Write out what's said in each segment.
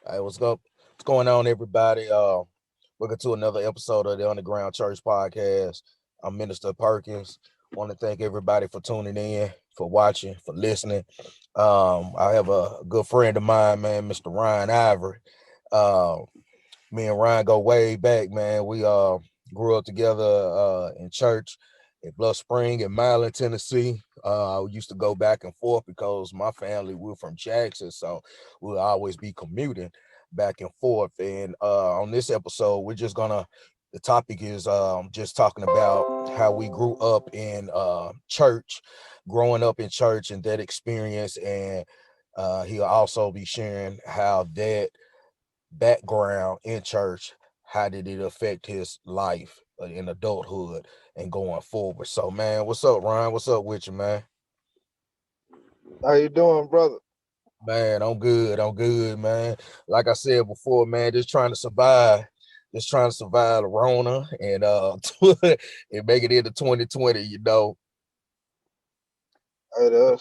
Hey, what's up? What's going on, everybody? Welcome to another episode of the Underground Church Podcast. I'm Minister Perkins. Want to thank everybody for tuning in, for watching, for listening. I have a good friend of mine, man, Mr. Ryan Ivory. Uh, Me and Ryan go way back, man. We grew up together in church in Bluff Spring in Milan, Tennessee. I used to go back and forth because my family, we're from Jackson, so we'll always be commuting back and forth. And on this episode, the topic is just talking about how we grew up in church, growing up in church and that experience. And he'll also be sharing how that background in church, how did it affect his life in adulthood and going forward. So, man, what's up, Ryan? What's up with you, man? How you doing, brother? Man, I'm good. I'm good, man. Like I said before, man, just trying to survive the Rona and and make it into 2020, Hey,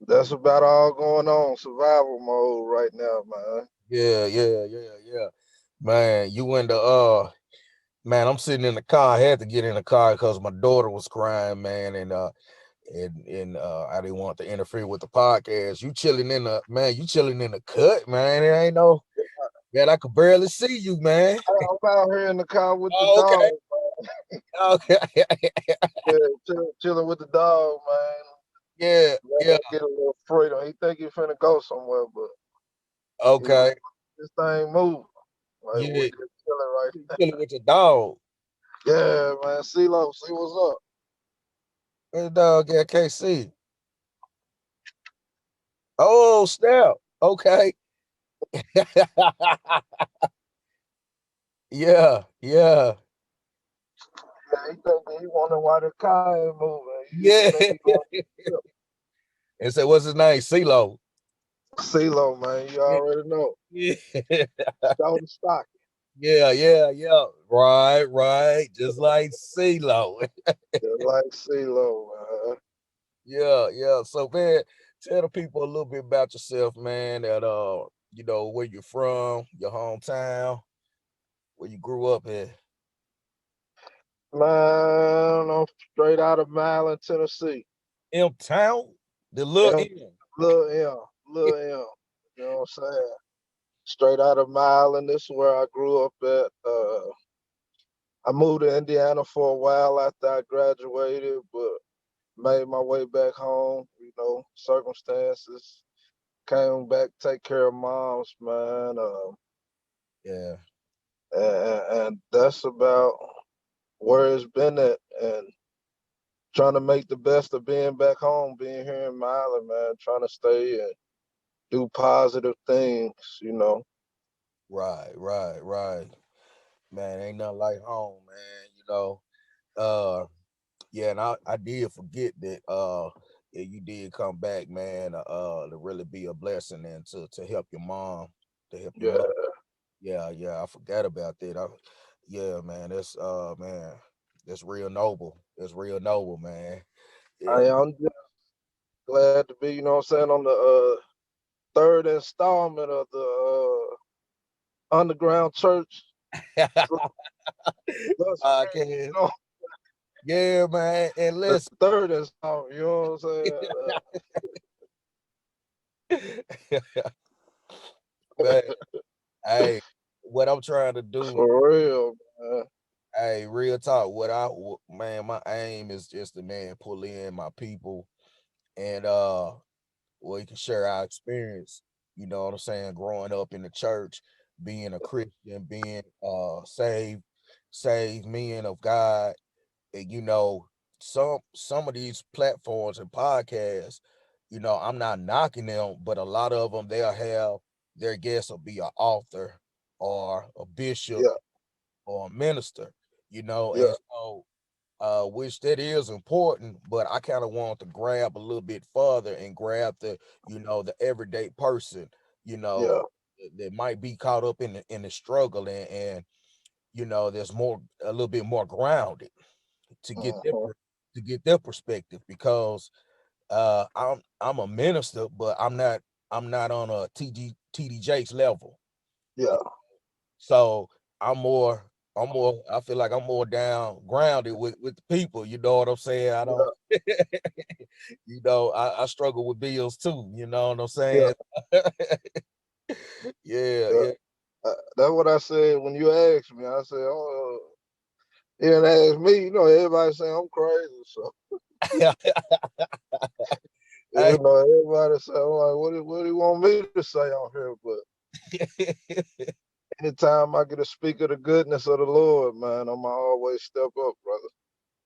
that's about all going on. Survival mode right now, man. Yeah. Man, you in the man, I'm sitting in the car. I had to get in the car because my daughter was crying, man, and I didn't want to interfere with the podcast. You chilling in the cut, man. There ain't no man, I could barely see you, man. I'm out here in the car with the Oh, dog. okay. Okay. Yeah, chilling with the dog, man. Yeah, yeah. Get a little freedom. He think he finna go somewhere, but he, Okay. this thing moving. Like we Yeah. just chilling right You now. chilling with your dog. Yeah, man. CeeLo, see what's up. Where the dog at? Can't see. Oh, snap. Okay. Yeah. Yeah, he think he wondering why the car ain't moving. He Yeah. think he going And so what's his name? CeeLo. CeeLo, man. You Yeah. already know. Yeah. Show the stock. Yeah. Right. Just like CeeLo. Just like CeeLo, man. Yeah. So man, tell the people a little bit about yourself, man, that where you're from, your hometown, where you grew up in. Man, I'm straight out of Milan, Tennessee. M Town? The little M, M. Lil M, Lil M. You know what I'm saying? Straight out of Milan. This is where I grew up at. I moved to Indiana for a while after I graduated, but made my way back home. Circumstances came back to take care of moms, man. Yeah. And that's about where it's been at. And trying to make the best of being back home, being here in Milan, man, trying to stay and do positive things. Right. Man, ain't nothing like home, man. Uh yeah, and I did forget that yeah, you did come back, man, to really be a blessing and to help your mom, to help your Yeah. mother. Yeah, I forgot about that. Yeah, man, that's real noble. That's real noble, man. Yeah. I'm just glad to be, what I'm saying, on the third installment of the Underground Church. Thus, Podcast. you know, Yeah, man. And the listen, third installment, you know what I'm saying? man, hey, what I'm trying to do, For real, man. hey, real talk. Man, my aim is just to, man, pull in my people and we can share our experience, you know what I'm saying, growing up in the church, being a Christian, being saved men of God. And some of these platforms and podcasts, I'm not knocking them, but a lot of them, they'll have their guests will be an author or a bishop Yeah, or a minister, yeah, and so which that is important, but I kind of want to grab a little bit further and grab the everyday person, yeah. that might be caught up in the struggle and there's a little bit more grounded to get Uh-huh. to get their perspective because I'm a minister, but I'm not on a TD Jakes level. Yeah. So I feel like I'm more down grounded with the people, you know what I'm saying? I don't Yeah. I struggle with bills too, you know what I'm Yeah. saying? Yeah, Yeah. yeah. That's what I said when you asked me. I said, "Oh, he didn't ask me." You know, everybody saying I'm crazy. So Hey, you know, everybody say, "I'm like, what do you want me to say on here?" But anytime I get to speak of the goodness of the Lord, man, I'ma always step up, brother.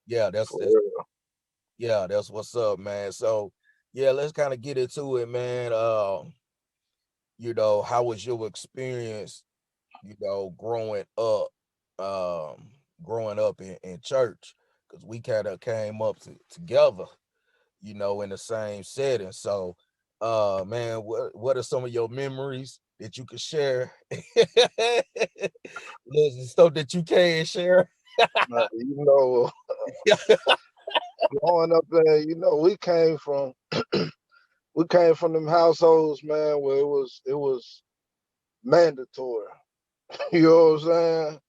yeah, For real. that's what's up, man. So yeah, let's kind of get into it, man. How was your experience, growing up in church? Because we kind of came up together, in the same setting. So man, what are some of your memories that you could share? Listen, stuff that you can share. You know, growing up there, you know, we came from them households, man, where it was mandatory. You know what I'm saying?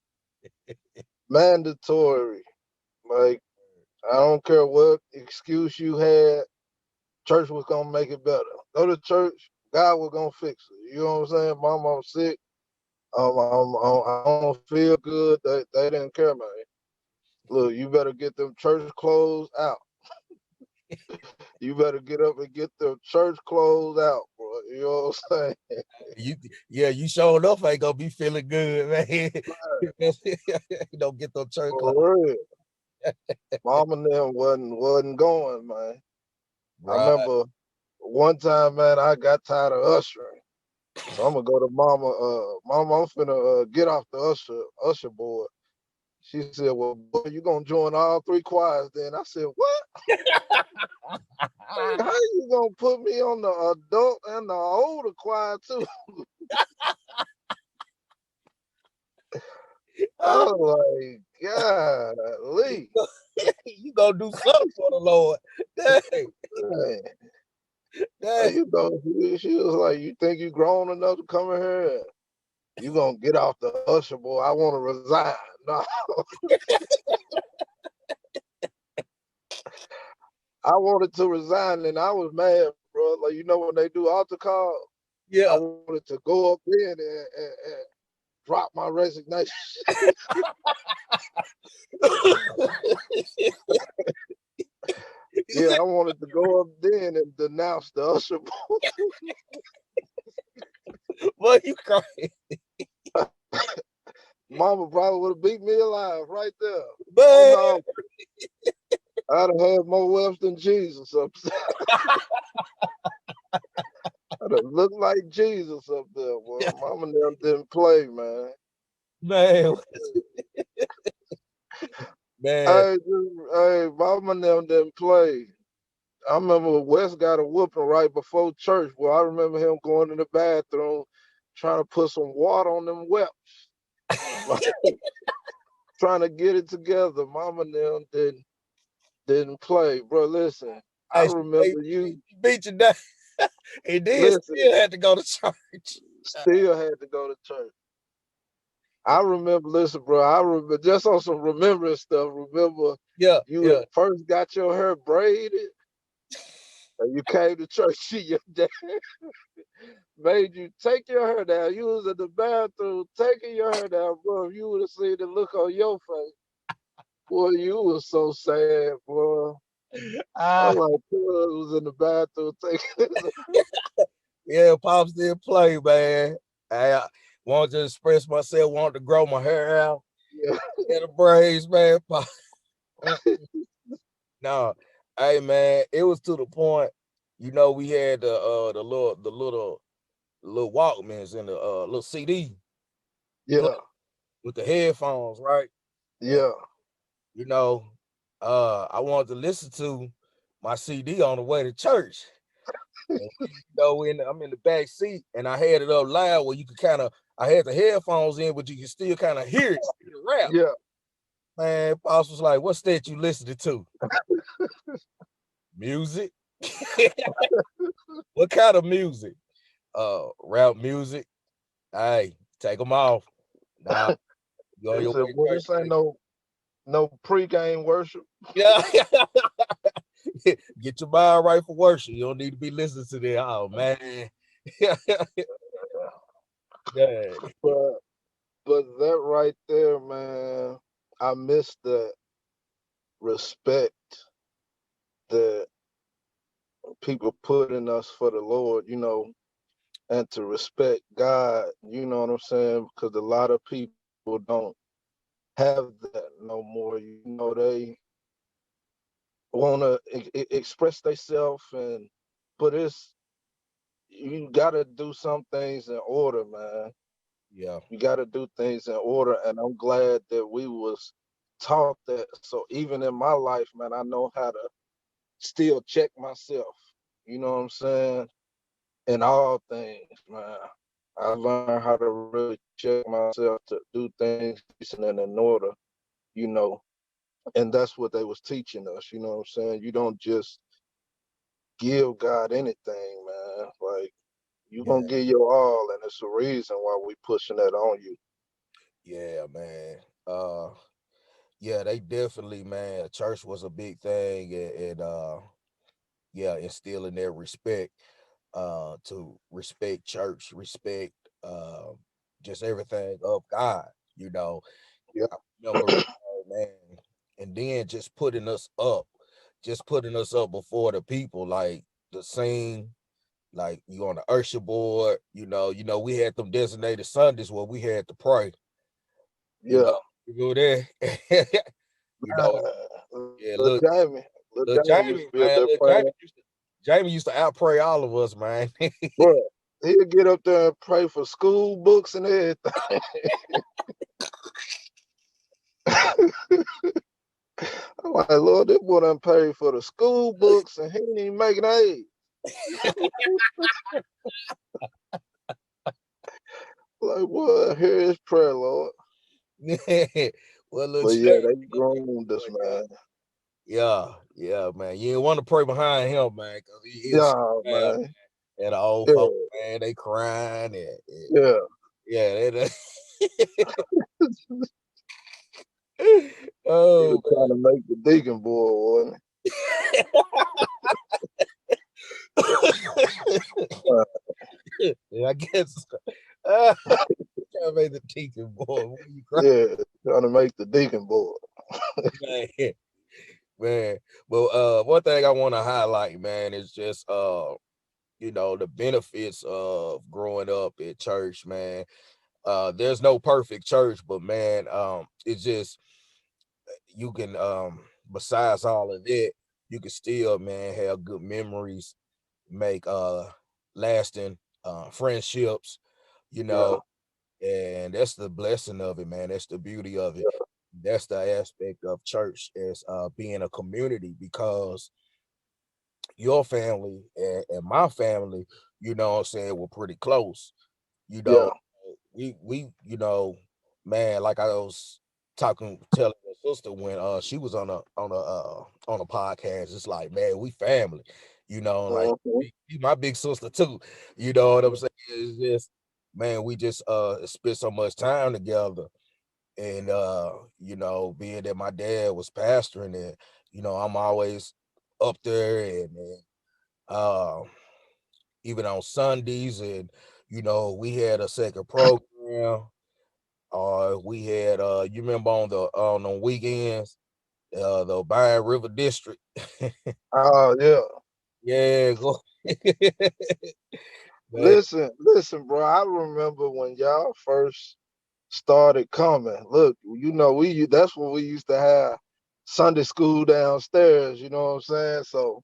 Mandatory. Like, I don't care what excuse you had, church was gonna make it better. Go to church, God was gonna fix it. You know what I'm saying? Mom, I'm sick. I don't feel good. They didn't care, man. Look, you better get them church clothes out. You better get up and get them church clothes out, bro. You know what I'm saying? You you showing up ain't gonna be feeling good, man. You don't get those church clothes. For real. Mom and them wasn't going, man. I Right. remember one time, man, I got tired of ushering. So I'm gonna go to mama. Mama, I'm finna get off the usher board. She said, "Well, boy, you gonna join all three choirs?" Then I said, "What? How you gonna put me on the adult and the older choir too?" I was like, "Golly, You gonna do something for the Lord. Dang, man." dang. You know, she was like, "You think you grown enough to come in here? And you gonna get off the usher board? I want to resign." No, I wanted to resign, and I was mad, bro. Like, you know, when they do altar call, I Yeah. wanted to go up in and drop my resignation. Yeah, I wanted to go up then and denounce the usher board. Boy, you crazy. Mama probably would have beat me alive right there. Oh Man. no, I'd have had more wealth than Jesus up there. I'd have looked like Jesus up there. Well, Mama and them didn't play, man. Man. Man. Hey, Mama and them didn't play. I remember Wes got a whooping right before church. Well, I remember him going in the bathroom trying to put some water on them whelps, trying to get it together. Mama and them didn't play, bro. Listen, I Hey, remember you. she beat you down. And then Listen, still had to go to church. still had to go to church. I remember, listen, bro. I remember just on some remembering stuff. Remember, Yeah, you yeah. had first got your hair braided, and you came to church. Your dad made you take your hair down. You was in the bathroom taking your hair down, bro. If you would have seen the look on your face, boy, you was so sad, bro. Ah, I'm like, "Cuz was in the bathroom taking his." yeah, Pops did play, man. I wanted to express myself, wanted to grow my hair out. Yeah, Yeah, the braids, man. No, hey man, it was to the point, we had the little Walkmans and the little CD play yeah, with the headphones, right? And yeah, you know, I wanted to listen to my CD on the way to church. And I'm in the back seat and I had it up loud where you could I had the headphones in, but you can still kind of hear it, the rap. yeah. Man, Pops was like, what's that you listening to? Music? What kind of music? Rap music. Hey, Take them off. Nah, you on They your said, way to "Well, church this ain't today. no pregame worship." Yeah. Get your mind right for worship. You don't need to be listening to that. Oh man. Yeah. But that right there, man, I miss the respect that people put in us for the Lord, and to respect God, you know what I'm saying? Because a lot of people don't have that no more. They want to express themselves, but you got to do some things in order, man. Yeah. You got to do things in order, and I'm glad that we was taught that. So even in my life, man, I know how to still check myself. You know what I'm saying? In all things, man. I learned how to really check myself to do things decent and in order, you know. And that's what they was teaching us, you know what I'm saying? You don't just give God anything, man. Like you Yeah. gonna give your all, and it's a reason why we pushing that on you. Yeah, man. Uh yeah, they definitely, man. Church was a big thing, and yeah, instilling that respect, to respect church, respect, uh, just everything of God, you know. Yeah, I remember, man, and then just putting us up before the people, like the scene, like you on the usher board, we had them designated Sundays where we had to pray, you yeah. know, you go there, you know, yeah, Little Jamie, little used Jamie, to be up man, there little praying. Jamie used to out pray all of us, man. Bro, he'd get up there and pray for school books and everything. I'm like, Lord, this boy done paid for the school books and he ain't even making aid. Like, boy, here is prayer, Lord. Well, little But yeah, Jamie, they groomed us, man. yeah, man. You didn't want to pray behind him, man, because he'll sit Yeah, down, man. and the old Yeah, folks, man, they crying, and yeah. yeah, they, He oh was trying to make the deacon boy, wasn't man. he? Yeah, I guess uh, I made the teacher boy. What you crying, Yeah, trying to make the deacon boy. man? Man, well, one thing I want to highlight, man, is just the benefits of growing up at church, man. There's no perfect church, but man, it's just you can besides all of that, you can still, man, have good memories, make lasting friendships, you Yeah, know, and that's the blessing of it, man. That's the beauty of it. That's the aspect of church as being a community, because your family and my family, what I'm saying, were pretty close. You yeah. know, we man, like I was telling my sister when she was on a podcast. It's like, man, we family, like Mhm. she my big sister too. You know what I'm saying? It's just, man, we just spent so much time together. And being that my dad was pastoring, and I'm always up there, and uh even on Sundays, and we had a second program. We had you remember on the weekends, the Bayou River District. Oh yeah. Yeah, go. Man, Listen, bro. I remember when y'all first started coming. Look, that's when we used to have Sunday school downstairs. You know what I'm saying? So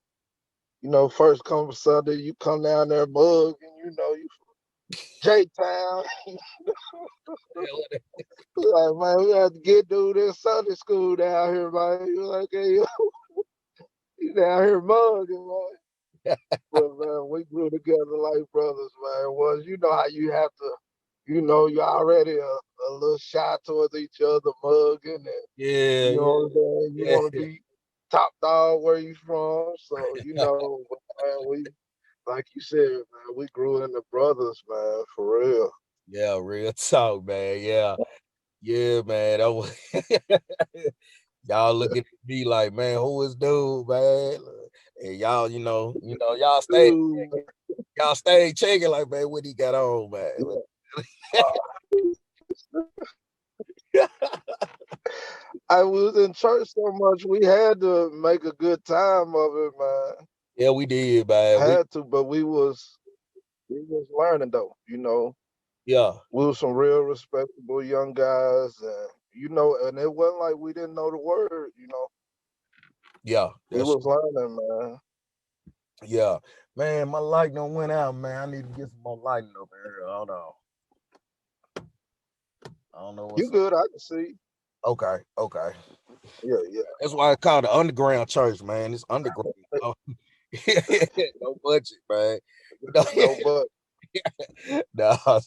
first come Sunday, you come down there mug, and you J Town. Like, man, we have to get through this Sunday school down here, man. You're like, hey, you down here mugging, man. But man, we grew together like brothers, man. Was how you have to, you're already a little shy towards each other, mugging, and yeah, you know yeah, what I'm saying. You yeah, want to be top dog where you from, so man, we like you said, man, we grew into brothers, man, for real. Yeah, real talk, man. Yeah. Yeah, man. That was y'all looking at me like, man, who is dude, man? And y'all, Dude, y'all stay checking like, man, what he got on, man. yeah. I was in church so much, we had to make a good time of it, man. Yeah, we did, man. Had to, but we was learning though, you know. Yeah, We were some real respectable young guys, and and it wasn't like we didn't know the word, yeah, We that's was learning, man. yeah. Man, my light done went out, man. I need to get some more lighting up here. Hold on. I don't know You what's up. good? I can see. Okay, okay. Yeah, yeah. That's why I call it the underground church, man. It's underground. Oh, no budget, man. You No, but know, nah.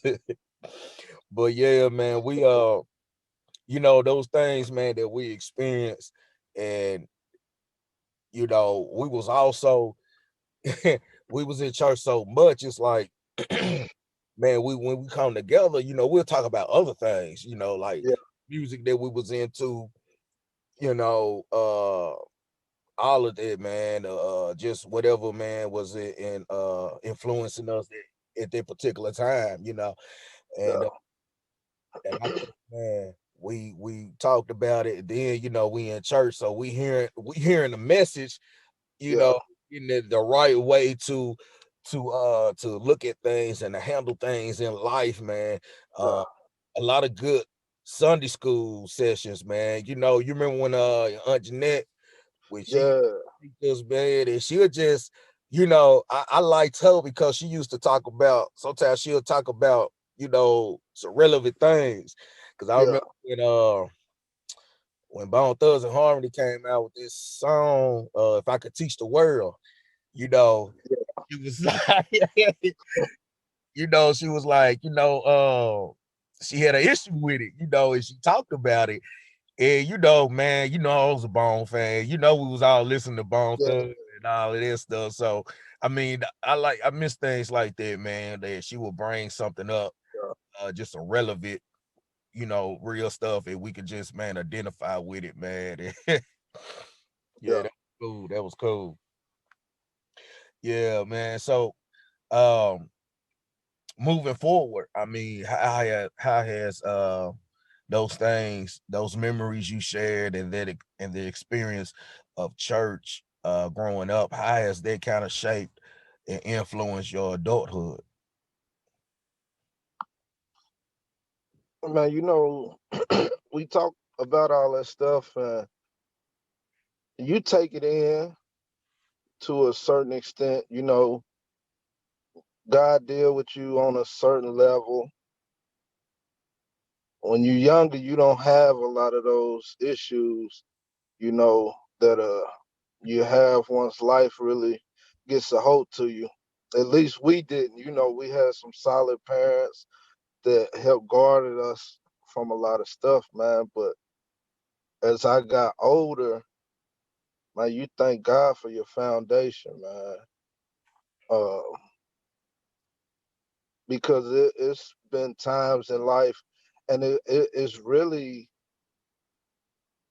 But yeah, man, we those things, man, that we experienced, and we was also we was in church so much. It's like, man, when we come together, we'll talk about other things, like yeah, music that we was into, you know, uh all of that, man. Just whatever, man, was it in influencing us at that particular time, and yeah, and I think, man, we talked about it. Then we in church, so we hearing the message, you yeah, know, in the right way to look at things and to handle things in life, man. yeah, A lot of good Sunday school sessions, man. You remember when Aunt Jeanette, when she yeah, teach us, man, and she'll just, I liked her because she used to talk about, sometimes she'll talk about, some relevant things. Cause I yeah, remember when Bone Thugs and Harmony came out with this song, If I Could Teach the World, you know, she was like, she was like, she had an issue with it, and she talked about it. And man, I was a Bone fan. We was all listening to Bone yeah, Thugs and all of that stuff. So I mean, I miss things like that, man. That she would bring something up, yeah, just a relevant, real stuff, and we could just, man, identify with it, man. Yeah, yeah. that was cool. That was cool. Yeah, man. So um moving forward, I mean, how has those things, those memories you shared, and and the experience of church growing up, how has that kind of shaped and influenced your adulthood? Man, we talk about all that stuff, and you take it in to a certain extent. God deal with you on a certain level. When you're younger, you don't have a lot of those issues, that you have once life really gets a hold to you. At least we didn't. We had some solid parents that helped guarded us from a lot of stuff, man. But as I got older, man, you thank God for your foundation, man. Uh, because it's been times in life, and it's really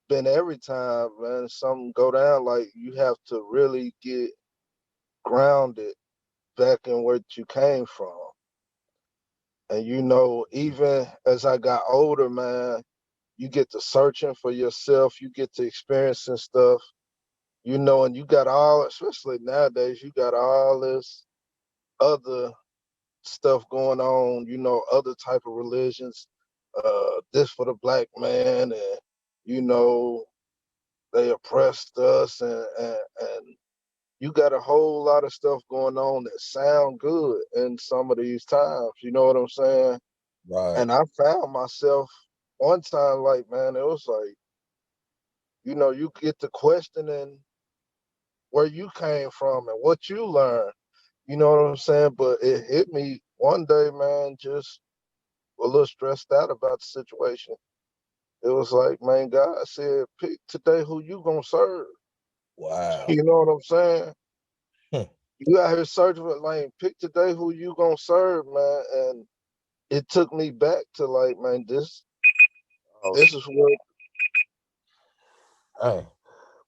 been every time, man, something go down, like you have to really get grounded back in where you came from. And even as I got older, man, you get to searching for yourself, you get to experiencing stuff, and you got all, especially nowadays, you got all this other stuff going on, other type of religions, this for the black man, and you know, they oppressed us, and you got a whole lot of stuff going on that sound good in some of these times. You know what I'm saying? Right, And I found myself one time, like, man, it was like, you get to questioning where you came from and what you learned. You know what I'm saying? But it hit me one day, man, just a little stressed out about the situation. It was like, man, God said, pick today who you gonna serve. wow. You know what I'm saying? Hmm. You out here searching for, like, pick today who you gonna serve, man. And it took me back to like, man, this Oh, this is what hey,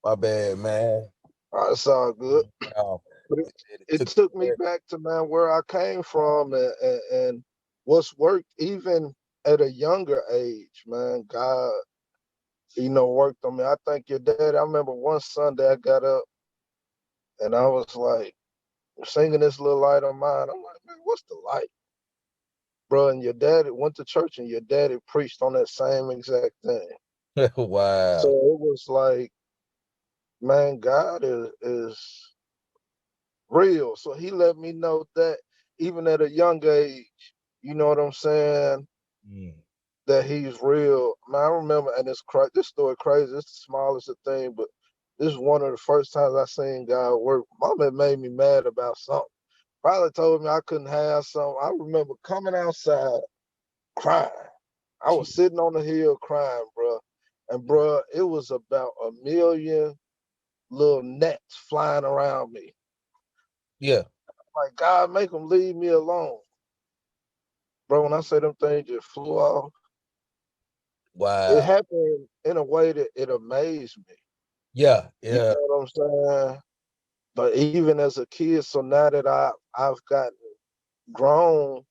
my bad, man. it's all good. Wow. But It it took took me back to, man, where I came from, and what's worked even at a younger age, man. God, worked on me. I think your dad. I remember one Sunday I got up and I was like singing this little light on mine. I'm like, man, what's the light, bro? And your dad went to church, and your daddy preached on that same exact thing. So wow. it was like, man, God is real. So he let me know that even at a young age, you know what I'm saying, Mm. that he's real. Man, I remember, and this story crazy. It's the smallest of thing, but this is one of the first times I seen God work. Mama made me mad about something. Probably told me I couldn't have something. I remember coming outside crying. I was sitting on the hill crying, bro. And bro, it was about a million little gnats flying around me. Yeah. Like, God, make them leave me alone. Bro, when I say them things just flew off, it Wow. happened in a way that it amazed me. Yeah. You Yeah. know what I'm saying? But even as a kid, so now that I've gotten grown,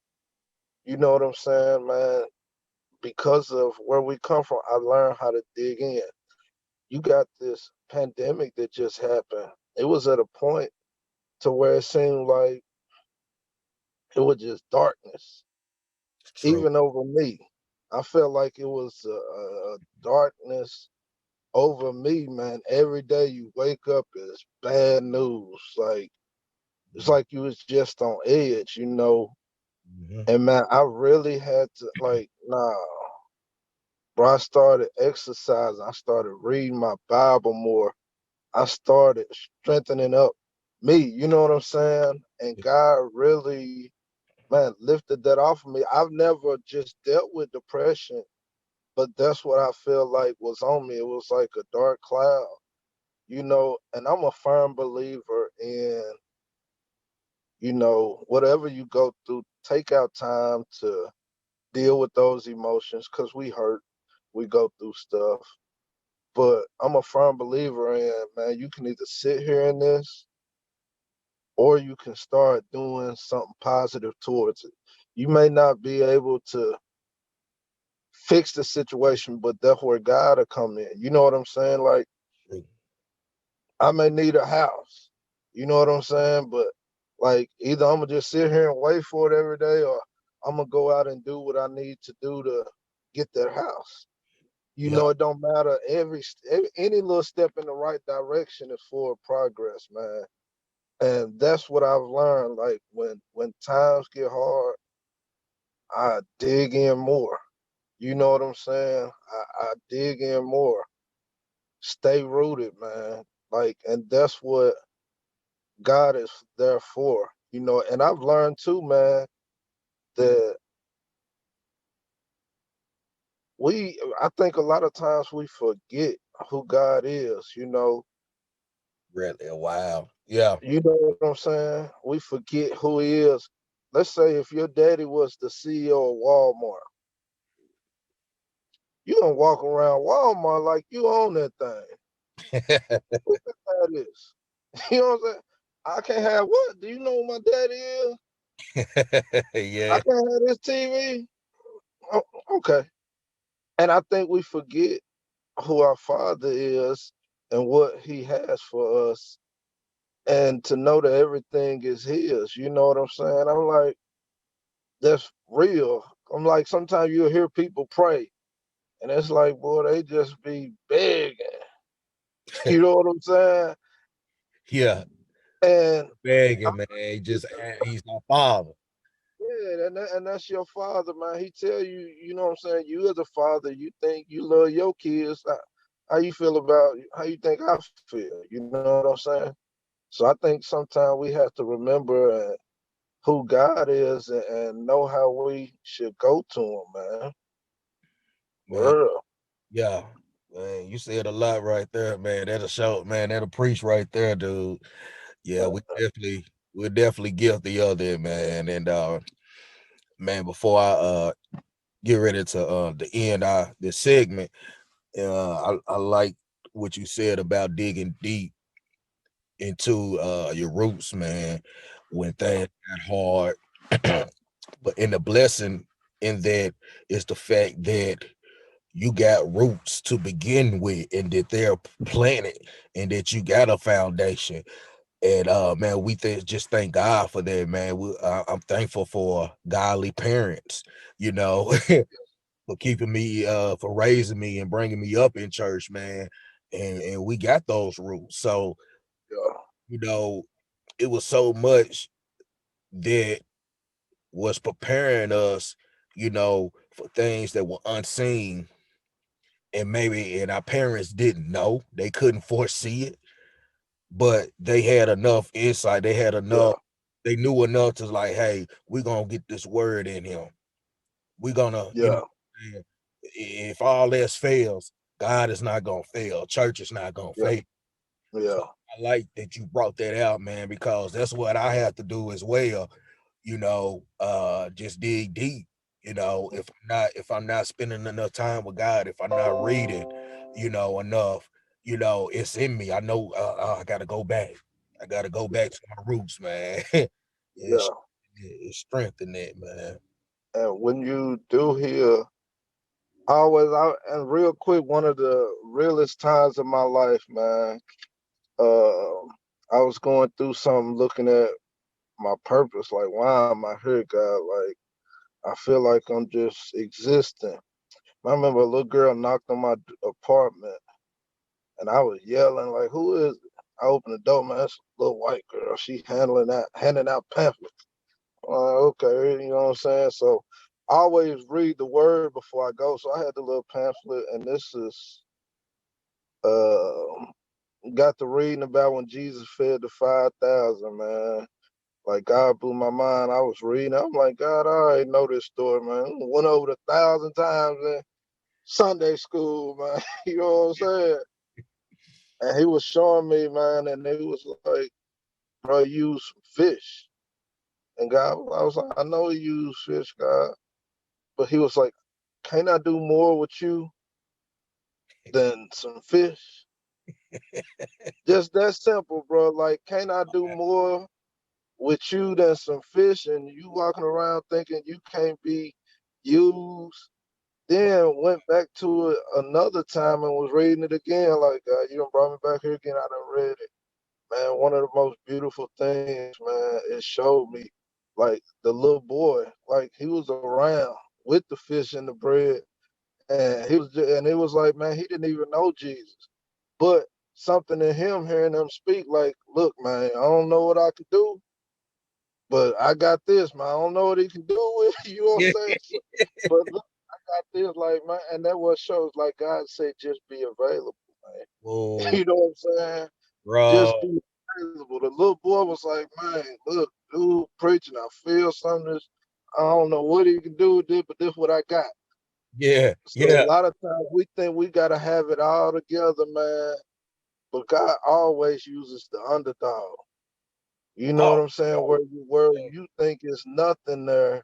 you know what I'm saying, man, because of where we come from, I learned how to dig in. You got this pandemic that just happened. It was at a point to where it seemed like it was just darkness, True. even over me. I felt like it was a darkness over me, man. Every day you wake up is bad news. Like it's like you was just on edge, you know. Mm-hmm. And man, I really had to like, nah, bro. I started exercising. I started reading my Bible more. I started strengthening up me. You know what I'm saying? And God really, man, lifted that off of me. I've never just dealt with depression, but that's what I feel like was on me. It was like a dark cloud, and I'm a firm believer in, whatever you go through, take out time to deal with those emotions because we hurt, we go through stuff. But I'm a firm believer in, man, you can either sit here in this or you can start doing something positive towards it. You may not be able to fix the situation, but that's where God will come in. You know what I'm saying? Like, True. I may need a house. You know what I'm saying? But like either I'm gonna just sit here and wait for it every day, or I'm gonna go out and do what I need to do to get that house. Yeah. It don't matter. Any little step in the right direction is forward progress, man. And that's what I've learned. Like when times get hard, I dig in more. You know what I'm saying? I dig in more. Stay rooted, man. Like, and that's what God is there for. And I've learned too, man, that I think a lot of times we forget who God is. Really. Wow. Yeah. You know what I'm saying? We forget who he is. Let's say if your daddy was the CEO of Walmart, you don't walk around Walmart like you own that thing. Who that is? You know what I'm saying? I can't have what? Do you know who my daddy is? I Yeah. can't have this TV. Oh, okay. And I think we forget who our father is and what he has for us, and to know that everything is his. You know what I'm saying? I'm like, that's real. I'm like, sometimes you'll hear people pray, and it's like, boy, they just be begging. You know what I'm saying? Yeah. And Begging, man. He's my father. yeah, and that's your father, man. He tell you, you know what I'm saying? You as a father, you think you love your kids. How you feel about how you think I feel? You know what I'm saying? So I think sometimes we have to remember who God is, and know how we should go to him, man. Man. For real. Yeah. Man, you said a lot right there, man. That'll show, man. That'll preach right there, dude. Yeah, we're definitely guilty of it, man. And man, before I get ready to the end this segment, I like what you said about digging deep into your roots, man, when things got hard. But in the blessing in that is the fact that you got roots to begin with and that they're planted and that you got a foundation. And man, just thank God for that, man. I'm thankful for godly parents, you know, for keeping me, for raising me and bringing me up in church, man. And we got those roots. So, Yeah, you know, it was so much that was preparing us, for things that were unseen and our parents didn't know. They couldn't foresee it, but they had enough insight. yeah, They knew enough to like, hey, we're gonna get this word in him. We're gonna, yeah, if all else fails, God is not gonna fail. Church is not gonna yeah, fail. So yeah, I like that you brought that out, man, because that's what I have to do as well. Just dig deep. If I'm not spending enough time with God, if I'm not reading, enough, it's in me. I know I gotta go back. I gotta go back to my roots, man. it's yeah. it's strengthening it, man. And when you do hear, and real quick, one of the realest times of my life, man. I was going through something, looking at my purpose. Like, why am I here, God? Like, I feel like I'm just existing. I remember a little girl knocked on my apartment, and I was yelling like, "Who is it?" I opened the door, man. It's a little white girl. She handing out pamphlets. Okay, you know what I'm saying? So I always read the word before I go. So I had the little pamphlet, and this is uh got to reading about when Jesus fed the 5,000, man. Like, God blew my mind. I was reading. I'm like, God, I already know this story, man. Went over it 1,000 times in Sunday school, man. You know what I'm saying? And he was showing me, man, and he was like, bro, use some fish. And God, I was like, I know he used fish, God. But he was like, can't I do more with you than some fish? Just that simple, bro. Like, can't I do more with you than some fish? And you walking around thinking you can't be used. Then went back to it another time and was reading it again. Like, you done brought me back here again. I done read it. Man, one of the most beautiful things, man, it showed me like the little boy, like he was around with the fish and the bread. And and it was like, man, he didn't even know Jesus. But something in him hearing him speak, like, look, man, I don't know what I could do, but I got this, man. I don't know what he can do with it, you know what Yeah. I'm saying? But look, I got this, like, man, and that what shows, like, God said, just be available, man. Whoa, You know what I'm saying? bro. Just be available. The little boy was like, man, look, dude, preaching, I feel something. I don't know what he can do with it, but this what I got. Yeah, So a yeah. lot of times we think we gotta have it all together, man. But God always uses the underdog. You know what Oh, I'm saying? Where you think it's nothing there,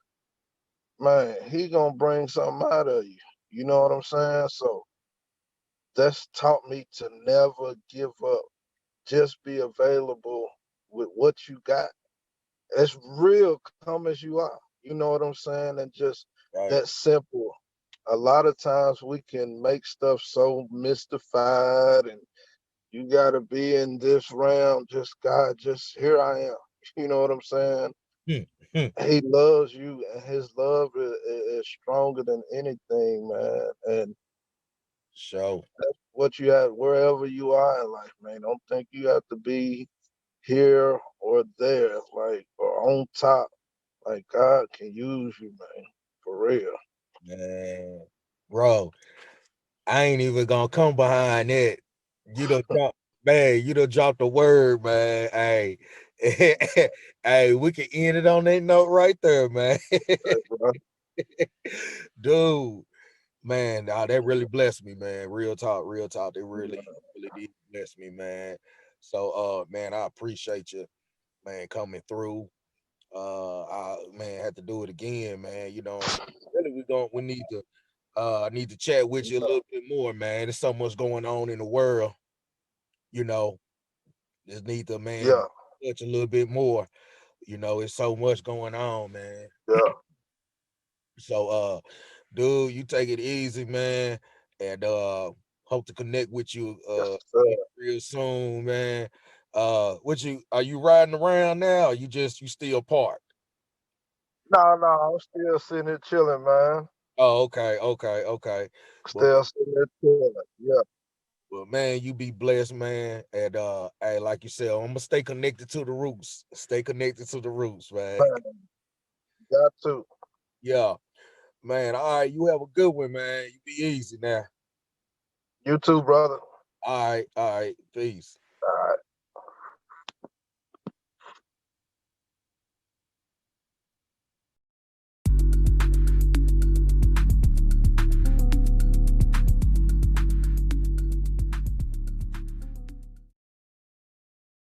man, he gonna bring something out of you. You know what I'm saying? So that's taught me to never give up. Just be available with what you got. It's real, come as you are. You know what I'm saying? And just right. that simple. A lot of times we can make stuff so mystified, and you gotta be in this realm. Just God, just here I am. You know what I'm saying? Hmm, hmm. He loves you, and his love is stronger than anything, man. And So, what you have, wherever you are in life, man, don't think you have to be here or there, like, or on top. Like, God can use you, man, for real. man, bro, I ain't even gonna come behind that. You done dropped the word, man. Hey, hey, we can end it on that note right there, man. Like, bro, Dude, man, that really blessed me, man. Real talk, real talk. They really did bless me, man. So, man, I appreciate you, man, coming through. I man had to do it again, man. You know what I'm saying? Really, we need to chat with you a little bit more, man. There's so much going on in the world, you know. Just need to, man, Yeah, touch a little bit more. You know, it's so much going on, man. yeah. So dude, you take it easy, man. And hope to connect with you Yes, sir. real soon, man. What you are you riding around now? Or you still parked? No, I'm still sitting here chilling, man. Oh, okay, okay, okay. Well, Still sitting here chilling. Yeah, well, man, you be blessed, man. And hey, like you said, I'm gonna stay connected to the roots. Stay connected to the roots, man. man. Got to. Yeah, man. All right, you have a good one, man. You be easy now. You too, brother. All right, peace.